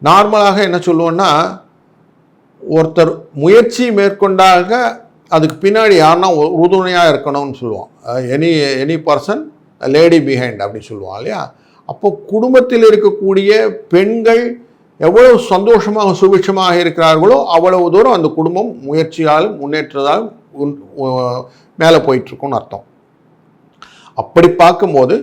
நார்மலாக என்ன சொல்லுவோன்னா, ஒருத்தர் முயற்சி மேற்கொண்டாக அதுக்கு பின்னாடி யாருன்னா உறுதுணையாக இருக்கணும்னு சொல்லுவோம். எனி பர்சன் லேடி பிஹைண்ட் அப்படின்னு சொல்லுவோம் இல்லையா. அப்போ குடும்பத்தில் இருக்கக்கூடிய பெண்கள் எவ்வளவு சந்தோஷமாக சுபிட்சமாக இருக்கிறார்களோ அவ்வளவு தூரம் அந்த குடும்பம் முயற்சியாலும் முன்னேற்றத்தாலும் மேலே போயிட்டுருக்குன்னு அர்த்தம். அப்படி பார்க்கும்போது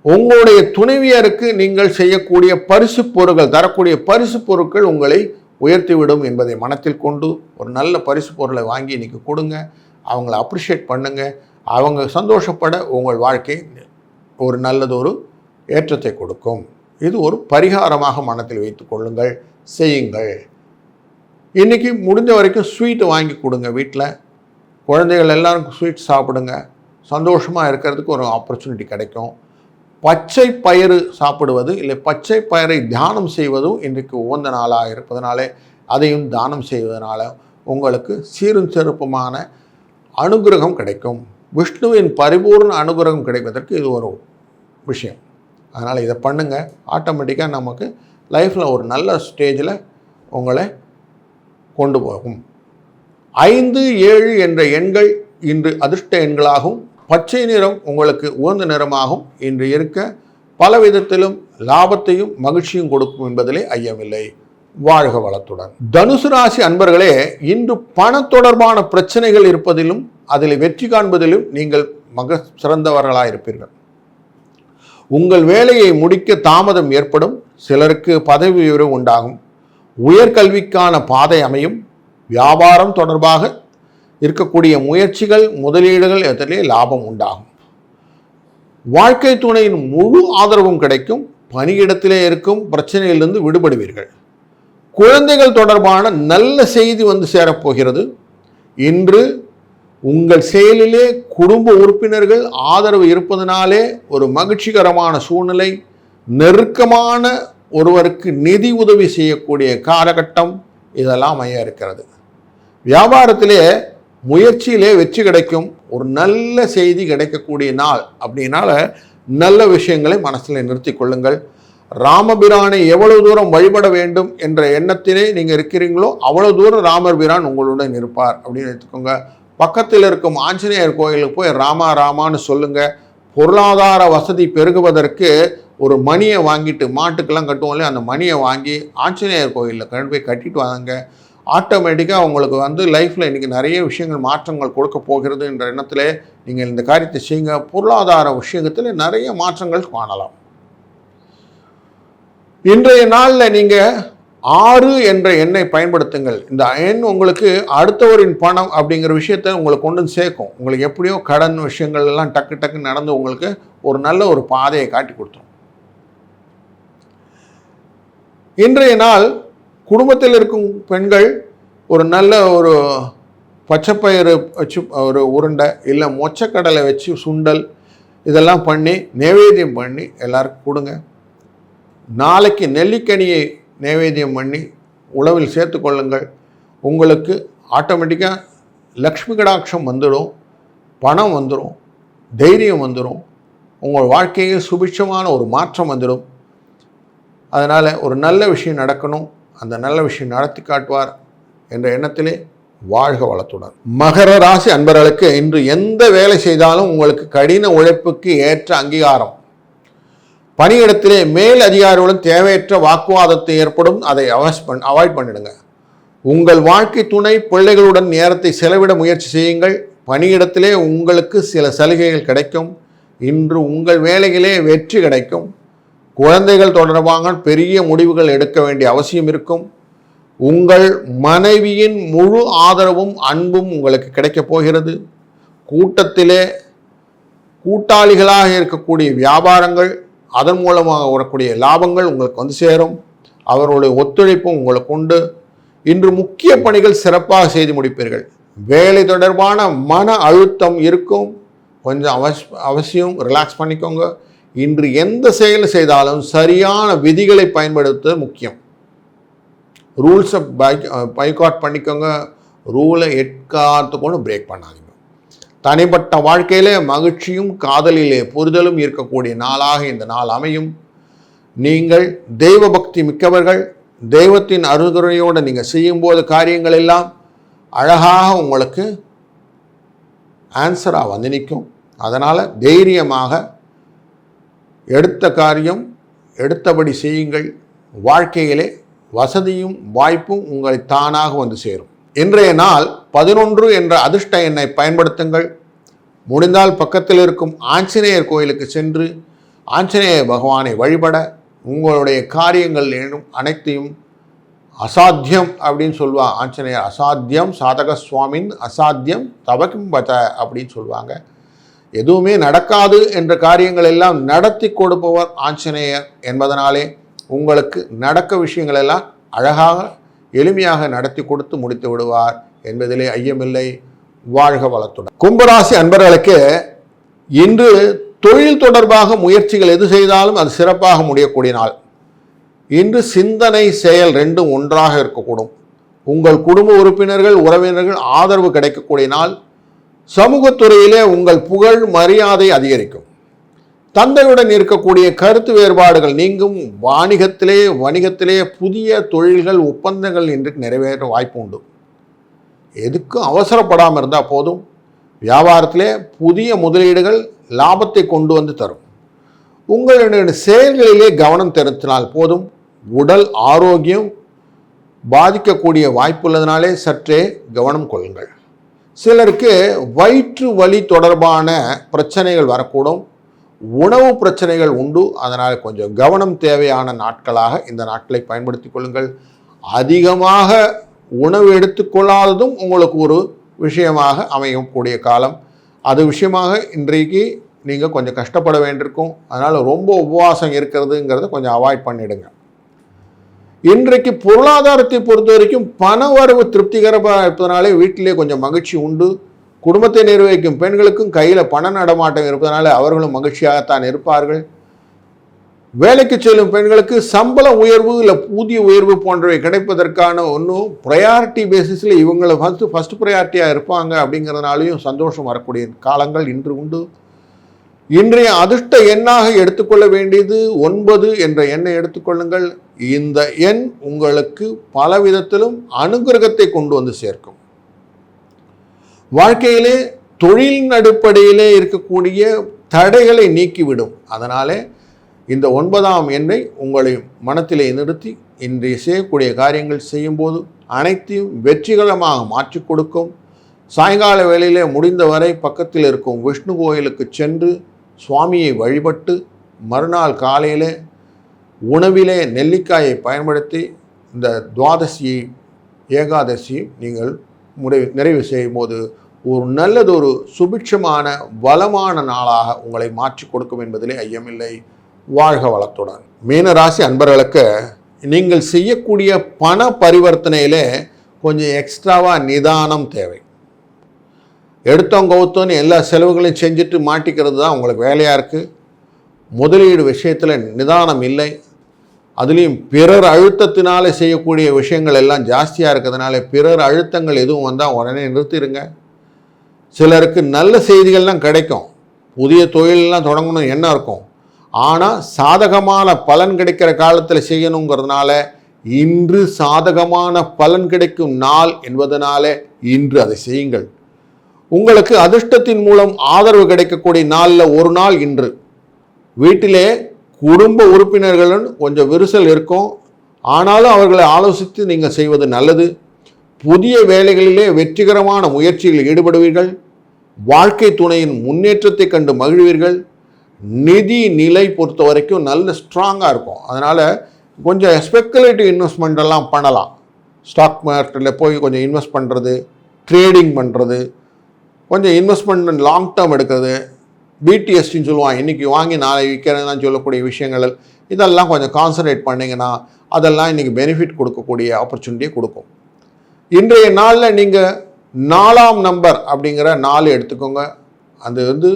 உங்களுடைய துணைவியருக்கு நீங்கள் செய்யக்கூடிய பரிசு பொருட்கள், தரக்கூடிய பரிசு பொருட்கள் உங்களை உயர்த்திவிடும் என்பதை மனத்தில் கொண்டு ஒரு நல்ல பரிசு பொருளை வாங்கி இன்றைக்கி கொடுங்க. அவங்கள அப்ரிஷியேட் பண்ணுங்க. அவங்க சந்தோஷப்பட உங்கள் வாழ்க்கை ஒரு நல்லதொரு ஏற்றத்தை கொடுக்கும். இது ஒரு பரிகாரமாக மனத்தில் வைத்து கொள்ளுங்கள், செய்யுங்கள். இன்றைக்கி முடிஞ்ச வரைக்கும் ஸ்வீட்டு வாங்கி கொடுங்க. வீட்டில் குழந்தைகள் எல்லாருக்கும் ஸ்வீட் சாப்பிடுங்க. சந்தோஷமாக இருக்கிறதுக்கு ஒரு ஆப்பர்ச்சுனிட்டி கிடைக்கும். பச்சை பயிறு சாப்பிடுவது இல்லை பச்சை பயிரை தியானம் செய்வதும் இன்றைக்கு உகந்த நாளாக இருப்பதனாலே அதையும் தானம் செய்வதனால உங்களுக்கு சீரும் சிறப்புமான அனுகிரகம் கிடைக்கும். விஷ்ணுவின் பரிபூர்ண அனுகிரகம் கிடைப்பதற்கு இது ஒரு விஷயம். அதனால் இதை பண்ணுங்கள். ஆட்டோமேட்டிக்காக நமக்கு லைஃப்பில் ஒரு நல்ல ஸ்டேஜில் உங்களை கொண்டு போகும். 5, 7 என்ற எண்கள் இன்று அதிர்ஷ்ட எண்களாகவும், பச்சை நிறம் உங்களுக்கு உகந்த நிறமாகவும் இன்று இருக்க பல விதத்திலும் லாபத்தையும் மகிழ்ச்சியும் கொடுக்கும் என்பதிலே ஐயமில்லை. வாழ்க வளத்துடன். தனுசு ராசி அன்பர்களே, இன்று பண தொடர்பான பிரச்சனைகள் இருப்பதிலும் அதில் வெற்றி காண்பதிலும் நீங்கள் சிறந்தவர்களாயிருப்பீர்கள். உங்கள் வேலையை முடிக்க தாமதம் ஏற்படும். சிலருக்கு பதவி உயர்வு உண்டாகும். உயர்கல்விக்கான பாதை அமையும். வியாபாரம் தொடர்பாக இருக்கக்கூடிய முயற்சிகள், முதலீடுகள் எதிலே லாபம் உண்டாகும். வாழ்க்கை துணையின் முழு ஆதரவும் கிடைக்கும். பணியிடத்திலே இருக்கும் பிரச்சனையிலிருந்து விடுபடுவீர்கள். குழந்தைகள் தொடர்பான நல்ல செய்தி வந்து சேரப்போகிறது. இன்று உங்கள் செயலிலே குடும்ப உறுப்பினர்கள் ஆதரவு இருப்பதனாலே ஒரு மகிழ்ச்சிகரமான சூழ்நிலை, நெருக்கமான ஒருவருக்கு நிதி உதவி செய்யக்கூடிய காலகட்டம் இதெல்லாம் அமைய இருக்கிறது. வியாபாரத்திலே முயற்சியிலே வெற்றி கிடைக்கும். ஒரு நல்ல செய்தி கிடைக்கக்கூடிய நாள். அப்படின்னால நல்ல விஷயங்களை மனசில் நிறுத்தி கொள்ளுங்கள். ராமபிரானை எவ்வளவு தூரம் வழிபட வேண்டும் என்ற எண்ணத்திலே நீங்கள் இருக்கிறீங்களோ அவ்வளவு தூரம் ராமர் பிரான் உங்களுடன் இருப்பார் அப்படின்னு எடுத்துக்கோங்க. பக்கத்தில் இருக்கும் ஆஞ்சநேயர் கோயிலுக்கு போய் ராமா ராமான்னு சொல்லுங்கள். பொருளாதார வசதி பெருகுவதற்கு ஒரு மணியை வாங்கிட்டு, மாட்டுக்கெல்லாம் கட்டுவோம் இல்லையா, அந்த மணியை வாங்கி ஆஞ்சநேயர் கோயிலில் கொண்டு போய் கட்டிட்டு வாங்க. ஆட்டோமேட்டிக்காக உங்களுக்கு வந்து லைஃப்பில் இன்றைக்கி நிறைய விஷயங்கள் மாற்றங்கள் கொடுக்க போகிறது என்ற எண்ணத்தில் நீங்கள் இந்த காரியத்தை செய்யுங்க. பொருளாதார விஷயத்தில் நிறைய மாற்றங்கள் காணலாம். இன்றைய நாளில் நீங்கள் 6 என்ற எண்ணை பயன்படுத்துங்கள். இந்த எண் உங்களுக்கு அடுத்தவரின் பணம் அப்படிங்கிற விஷயத்தை உங்களுக்கு கொண்டு வந்து சேர்க்கும். உங்களுக்கு எப்படியோ கடன் விஷயங்கள் எல்லாம் டக்கு டக்கு நடந்து உங்களுக்கு ஒரு நல்ல ஒரு பாதையை காட்டி கொடுத்துரும். இன்றைய நாள் குடும்பத்தில் இருக்கும் பெண்கள் ஒரு நல்ல ஒரு பச்சைப்பயிறு வச்சு ஒரு உருண்டை, இல்லை மொச்சக்கடலை வச்சு சுண்டல், இதெல்லாம் பண்ணி நைவேத்தியம் பண்ணி எல்லாருக்கும் கொடுங்க. நாளைக்கு நெல்லிக்கனியை நைவேத்தியம் பண்ணி உணவில் சேர்த்து கொள்ளுங்கள். உங்களுக்கு ஆட்டோமேட்டிக்காக லக்ஷ்மி கடாட்சம் வந்துடும், பணம் வந்துடும், தைரியம் வந்துடும், உங்கள் வாழ்க்கையில் சுபிட்சமான ஒரு மாற்றம் வந்துடும். அதனால் ஒரு நல்ல விஷயம் நடக்கணும், அந்த நல்ல விஷயம் நடத்தி காட்டுவார் என்ற எண்ணத்திலே வாழ்க வளத்துடன். மகர ராசி அன்பர்களுக்கு இன்று எந்த வேலை செய்தாலும் உங்களுக்கு கடின உழைப்புக்கு ஏற்ற அங்கீகாரம். பணியிடத்திலே மேல் அதிகாரிகளுடன் தேவையற்ற வாக்குவாதத்தை ஏற்படும். அதை அவாய்ட் பண்ணிடுங்க. உங்கள் வாழ்க்கை துணை பிள்ளைகளுடன் நேரத்தை செலவிட முயற்சி செய்யுங்கள். பணியிடத்திலே உங்களுக்கு சில சலுகைகள் கிடைக்கும். இன்று உங்கள் வேலையிலே வெற்றி கிடைக்கும். குழந்தைகள் தொடர்பாக பெரிய முடிவுகள் எடுக்க வேண்டிய அவசியம் இருக்கும். உங்கள் மனைவியின் முழு ஆதரவும் அன்பும் உங்களுக்கு கிடைக்கப் போகிறது. கூட்டத்திலே கூட்டாளிகளாக இருக்கக்கூடிய வியாபாரங்கள், அதன் மூலமாக வரக்கூடிய லாபங்கள் உங்களுக்கு வந்து சேரும். அவர்களுடைய ஒத்துழைப்பும் உங்களுக்கு உண்டு. இன்று முக்கிய பணிகள் சிறப்பாக செய்து முடிப்பீர்கள். வேலை தொடர்பான மன அழுத்தம் இருக்கும். கொஞ்சம் அவசியம் ரிலாக்ஸ் பண்ணிக்கோங்க. இன்று எந்த செயல் செய்தாலும் சரியான விதிகளை பயன்படுத்துவது முக்கியம். ரூல்ஸை பைகாட் பண்ணிக்கோங்க. ரூலை எக்காத்துக்கொண்டு பிரேக் பண்ணாதீங்க. தனிப்பட்ட வாழ்க்கையிலே மகிழ்ச்சியும் காதலிலே புரிதலும் இருக்கக்கூடிய நாளாக இந்த நாள் அமையும். நீங்கள் தெய்வ பக்தி மிக்கவர்கள். தெய்வத்தின் அருகுறையோடு நீங்கள் செய்யும்போது காரியங்கள் எல்லாம் அழகாக உங்களுக்கு ஆன்சராக வந்து நிற்கும். அதனால் தைரியமாக எடுத்த காரியம் எடுத்தபடி செய்யுங்கள். வாழ்க்கையிலே வசதியும் வாய்ப்பும் உங்களை தானாக வந்து சேரும். இன்றைய நாள் 11 என்ற அதிர்ஷ்ட எண்ணை பயன்படுத்துங்கள். முடிந்தால் பக்கத்தில் இருக்கும் ஆஞ்சநேயர் கோயிலுக்கு சென்று ஆஞ்சநேய பகவானை வழிபட உங்களுடைய காரியங்கள் அனைத்தையும் அசாத்தியம் அப்படின்னு சொல்லுவாங்க. ஆஞ்சநேயர் அசாத்தியம் சாதக சுவாமின் அசாத்தியம் தவக்கும் பத அப்படின்னு சொல்லுவாங்க. எதுவுமே நடக்காது என்ற காரியங்கள் எல்லாம் நடத்தி கொடுப்பவர் ஆஞ்சநேயர் என்பதனாலே உங்களுக்கு நடக்க விஷயங்கள் எல்லாம் அழகாக எளிமையாக நடத்தி கொடுத்து முடித்து விடுவார் என்பதிலே ஐயமில்லை. வாழ்க வளத்துடன். கும்பராசி அன்பர்களுக்கு இன்று தொழில் தொடர்பாக முயற்சிகள் எது செய்தாலும் அது சிறப்பாக முடியக்கூடிய நாள். இன்று சிந்தனை செயல் ரெண்டும் ஒன்றாக இருக்கக்கூடும். உங்கள் குடும்ப உறுப்பினர்கள் உறவினர்கள் ஆதரவு கிடைக்கக்கூடிய நாள். சமூகத்துறையிலே உங்கள் புகழ் மரியாதை அதிகரிக்கும். தந்தையுடன் இருக்கக்கூடிய கருத்து வேறுபாடுகள் நீங்கும். வணிகத்திலே புதிய தொழில்கள் ஒப்பந்தங்கள் இன்று நிறைவேற வாய்ப்பு உண்டு. எதுக்கும் அவசரப்படாமல் இருந்தால் போதும். வியாபாரத்திலே புதிய முதலீடுகள் லாபத்தை கொண்டு வந்து தரும். உங்களுடைய செயல்களிலே கவனம் செலுத்தினால் போதும். உடல் ஆரோக்கியம் பாதிக்கக்கூடிய வாய்ப்பு உள்ளதுனாலே சற்றே கவனம் கொள்ளுங்கள். சிலருக்கு வயிற்று வலி தொடர்பான பிரச்சனைகள் வரக்கூடும். உணவு பிரச்சனைகள் உண்டு. அதனால் கொஞ்சம் கவனம் தேவையான நாட்களாக இந்த நாட்களை பயன்படுத்தி கொள்ளுங்கள். அதிகமாக உணவு எடுத்துக்கொள்ளாததும் உங்களுக்கு ஒரு விஷயமாக அமையக்கூடிய காலம். அது விஷயமாக இன்றைக்கு நீங்கள் கொஞ்சம் கஷ்டப்பட வேண்டியிருக்கும். அதனால் ரொம்ப உபவாசம் இருக்கிறதுங்கிறத கொஞ்சம் அவாய்ட் பண்ணிடுங்க. இன்றைக்கு பொருளாதாரத்தை பொறுத்த வரைக்கும் பண வரவு திருப்திகரமாக இருப்பதனாலே வீட்டிலே கொஞ்சம் மகிழ்ச்சி உண்டு. குடும்பத்தை நிர்வகிக்கும் பெண்களுக்கும் கையில் பண நடமாட்டம் இருப்பதனால அவர்களும் மகிழ்ச்சியாகத்தான் இருப்பார்கள். வேலைக்கு செல்லும் பெண்களுக்கு சம்பள உயர்வு இல்லை ஊதிய உயர்வு போன்றவை கிடைப்பதற்கான ஒன்றும் ப்ரையாரிட்டி பேசிஸில் இவங்களை ஃபஸ்ட்டு ப்ரையாரிட்டியாக இருப்பாங்க அப்படிங்கிறதுனாலையும் சந்தோஷம் வரக்கூடிய காலங்கள் இன்று உண்டு. இன்றைய அதிர்ஷ்ட எண்ணாக எடுத்துக்கொள்ள வேண்டியது 9 என்ற எண்ணை எடுத்துக்கொள்ளுங்கள். இந்த எண் உங்களுக்கு பல விதத்திலும் அனுகிரகத்தை கொண்டு வந்து சேர்க்கும். வாழ்க்கையிலே தொழிலின் அடிப்படையிலே இருக்கக்கூடிய தடைகளை நீக்கிவிடும். அதனாலே இந்த 9ஆம் எண்ணை உங்களை மனத்திலே நிறுத்தி இன்றைய செய்யக்கூடிய காரியங்கள் செய்யும்போது அனைத்தையும் வெற்றிகரமாக மாற்றி கொடுக்கும். சாயங்கால வேளையிலே முடிந்தவரை பக்கத்தில் இருக்கும் விஷ்ணு கோயிலுக்கு சென்று சுவாமியை வழிபட்டு மறுநாள் காலையிலே உணவிலே நெல்லிக்காயை பயன்படுத்தி இந்த துவாதசியை ஏகாதசியை நீங்கள் நிறைவு செய்யும் போது ஒரு நல்லதொரு சுபிட்சமான வளமான நாளாக உங்களை மாற்றி கொடுக்கும் என்பதிலே ஐயமில்லை. வாழ்க வளத்துடன். மீனராசி அன்பர்களுக்கு நீங்கள் செய்யக்கூடிய பண பரிவர்த்தனையிலே கொஞ்சம் எக்ஸ்ட்ராவாக நிதானம் தேவை. எடுத்தோம் கவுத்தோன்னு எல்லா செலவுகளையும் செஞ்சுட்டு மாட்டிக்கிறது தான் உங்களுக்கு வேலையாக இருக்குது. முதலீடு விஷயத்தில் நிதானம் இல்லை. அதுலேயும் பிறர் அழுத்தத்தினாலே செய்யக்கூடிய விஷயங்கள் எல்லாம் ஜாஸ்தியாக இருக்கிறதுனால பிறர் அழுத்தங்கள் எதுவும் வந்தால் உடனே நிறுத்திடுங்க. சிலருக்கு நல்ல செய்திகள்லாம் கிடைக்கும். புதிய தொழிலெலாம் தொடங்கணும் என்ன இருக்கும். ஆனால் சாதகமான பலன் கிடைக்கிற காலத்தில் செய்யணுங்கிறதுனால இன்று சாதகமான பலன் கிடைக்கும் நாள் என்பதனால இன்று அதை செய்யுங்கள். உங்களுக்கு அதிர்ஷ்டத்தின் மூலம் ஆதரவு கிடைக்கக்கூடிய நாளில் ஒரு நாள் இன்று. வீட்டிலே குடும்ப உறுப்பினர்களுடன் கொஞ்சம் விரிசல் இருக்கும். ஆனாலும் அவர்களை ஆலோசித்து நீங்கள் செய்வது நல்லது. புதிய வேலைகளிலே வெற்றிகரமான முயற்சிகளில் ஈடுபடுவீர்கள். வாழ்க்கை துணையின் முன்னேற்றத்தை கண்டு மகிழ்வீர்கள். நிதி நிலை பொறுத்த வரைக்கும் நல்ல ஸ்ட்ராங்காக இருக்கும். அதனால் கொஞ்சம் ஸ்பெக்குலேட்டிவ் இன்வெஸ்ட்மெண்ட் எல்லாம் பண்ணலாம். ஸ்டாக் மார்க்கெட்டில் போய் கொஞ்சம் இன்வெஸ்ட் பண்ணுறது, ட்ரேடிங் பண்ணுறது, கொஞ்சம் இன்வெஸ்ட்மெண்ட் லாங் டேர்ம் எடுக்கிறது, பிடிஎஸ்டின்னு சொல்லுவாங்க, இன்றைக்கி வாங்கி நாளை விற்கிறதுன்னு சொல்லக்கூடிய விஷயங்கள் இதெல்லாம் கொஞ்சம் கான்சன்ட்ரேட் பண்ணிங்கன்னா அதெல்லாம் இன்றைக்கி பெனிஃபிட் கொடுக்கக்கூடிய ஆப்பர்ச்சுனிட்டியை கொடுக்கும். இன்றைய நாளில் நீங்கள் 4ஆம் நம்பர் அப்படிங்கிற 4 எடுத்துக்கோங்க. அது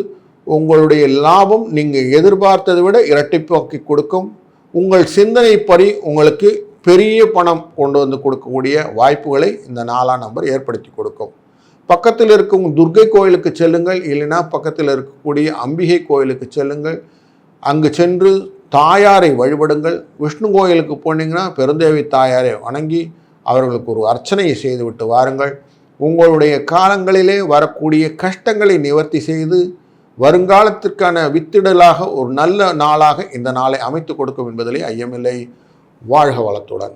உங்களுடைய லாபம் நீங்கள் எதிர்பார்த்ததை விட இரட்டிப்பாக்கி கொடுக்கும். உங்கள் சிந்தனைப்படி உங்களுக்கு பெரிய பணம் கொண்டு வந்து கொடுக்கக்கூடிய வாய்ப்புகளை இந்த 4ஆம் நம்பர் ஏற்படுத்தி கொடுக்கும். பக்கத்தில் இருக்கும் துர்க்கை கோயிலுக்கு செல்லுங்கள். இல்லைன்னா பக்கத்தில் இருக்கக்கூடிய அம்பிகை கோயிலுக்கு செல்லுங்கள். அங்கு சென்று தாயாரை வழிபடுங்கள். விஷ்ணு கோயிலுக்கு போனீங்கன்னா பெருந்தேவி தாயாரை வணங்கி அவர்களுக்கு ஒரு அர்ச்சனையை செய்துவிட்டு வாருங்கள். உங்களுடைய காலங்களிலே வரக்கூடிய கஷ்டங்களை நிவர்த்தி செய்து வருங்காலத்திற்கான வித்திடலாக ஒரு நல்ல நாளாக இந்த நாளை அமைத்து கொடுக்கும் என்பதிலே ஐயமில்லை. வாழ்க வளத்துடன்.